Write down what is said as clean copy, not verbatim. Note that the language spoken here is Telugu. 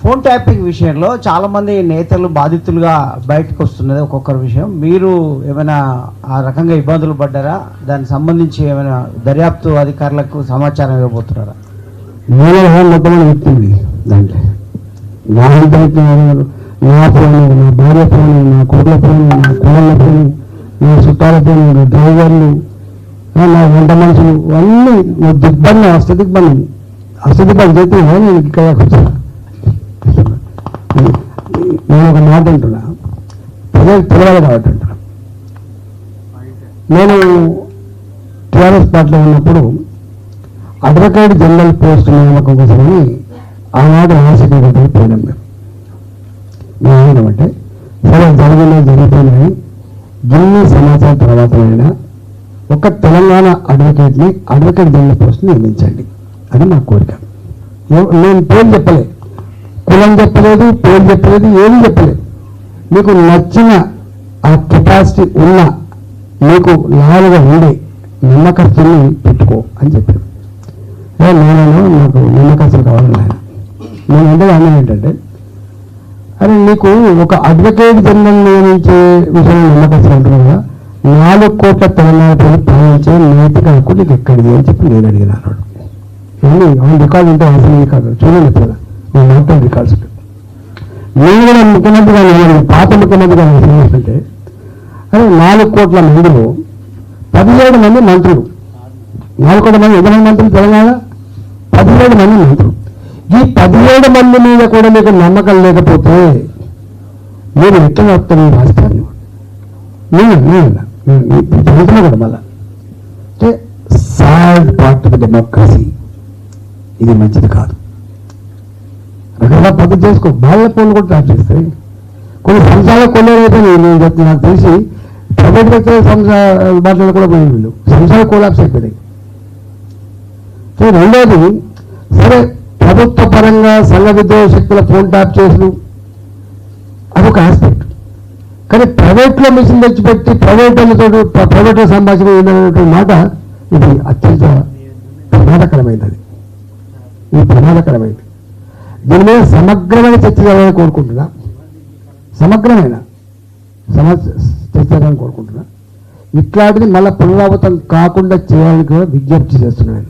ఫోన్ ట్యాపింగ్ విషయంలో చాలామంది నేతలు బాధితులుగా బయటకు వస్తున్నది ఒక్కొక్కరి విషయం. మీరు ఏమైనా ఆ రకంగా ఇబ్బందులు పడ్డారా? దానికి సంబంధించి ఏమైనా దర్యాప్తు అధికారులకు సమాచారం ఇవ్వబోతున్నారా? మొత్తం చెప్తుంది దాంట్లో నా ఫోన్, నా భార్య ఫోన్, నా కొడుకుల ఫోన్, నా కోళ్ళ ఫోన్, నా చుట్టాల ఫోన్, నా డ్రైవర్లు, నా వంట మనుషులు అన్నీ దిగ్బంధం అష్టదిగ్బంధం చేస్తే నేను ఇక్కడ కూర్చున్నా. నేను ఒక మాట అంటున్నా, ప్రజలకు తెలియాలి కాబట్టి అంటున్నా. నేను టీఆర్ఎస్ పార్టీలో ఉన్నప్పుడు అడ్వకేట్ జనరల్ పోస్ట్ నియామకం కోసమని ఆనాడు ఆశీర్వాదానికి పోయినాం. మేము ఏమంటే సరే జరిగిపోయినాయి, ఎన్ని సమాచారం తర్వాత అయినా ఒక తెలంగాణ అడ్వకేట్ని అడ్వకేట్ జనరల్ పోస్ట్ నియమించండి, అది మా కోరిక. నేను పేరు చెప్పలేదు, కులం చెప్పలేదు, పేరు చెప్పలేదు, ఏమీ చెప్పలేదు. మీకు నచ్చిన ఆ కెపాసిటీ ఉన్న, మీకు లాలుగా ఉండే నమ్మకస్తుల్ని పెట్టుకో అని చెప్పాను. నేను నాకు నమ్మకస్తులు కావాలని నేను అంటే అన్న ఏంటంటే, అరే నీకు ఒక అడ్వకేట్ జనరల్ నియమించే విషయంలో నమ్మకస్తులు అంటున్నావు కదా, 4 కోట్ల తెలంగాణ ప్రజలు పాలించే నైతిక హక్కు నీకు ఎక్కడిది అని చెప్పి నేను అడిగినాను. అవును రికార్డు ఉంటే అవసరం కాదు, చూడండి పిల్లల నేను మాత్రం రికార్డ్స్ ఉంటాను. నేను కూడా ముఖ్యమంత్రిగా పాత ముఖ్యమంత్రిగా ఏంటంటే, అరే 4 కోట్ల మందిలో 17 మంది మంత్రులు, 4 కోట్ల మంది ఎంతమంది మంత్రులు తెలంగాణ? 17 మంది మంత్రులు. ఈ 17 మంది మీద కూడా మీకు నమ్మకం లేకపోతే మీరు ఎట్లా వస్తారు ఈ రాష్ట్రాన్ని? జరుగుతున్నా కూడా మళ్ళా అంటే సాడ్ పార్ట్ ఆఫ్ డెమోక్రసీ, ఇది మంచిది కాదు. రకరకాల పద్ధతి చేసుకో, బాగా ఫోన్లు కూడా ట్రాప్ చేస్తాయి. కొన్ని సంవత్సరాలు కొల్లేరైతే నేను చెప్తున్నా, నాకు తెలిసి ప్రైవేట్ వ్యక్తుల బాటలు కూడా పోయి వీళ్ళు సంవత్సరాలు కొలాప్స్ అయిపోయాయి. సో రెండోది, సరే ప్రభుత్వ పరంగా సంఘ విద్రోహ శక్తుల ఫోన్ ట్యాప్ చేసులు అదొక ఆస్పెక్ట్, కానీ ప్రైవేట్లో మిషన్ తెచ్చిపెట్టి ప్రైవేట్లో సంభాషణ ఏంటనే మాట ఇది అత్యంత ప్రమాదకరమైనది. ఇది ప్రమాదకరమైనది. దీని మీద సమగ్రమైన చర్చ జరగాలని కోరుకుంటున్నా, సమగ్రమైన చర్చ జరగాలని కోరుకుంటున్నా. ఇట్లాంటిది మళ్ళీ పునరావృతం కాకుండా చేయాలని కూడా విజ్ఞప్తి చేస్తున్నాను.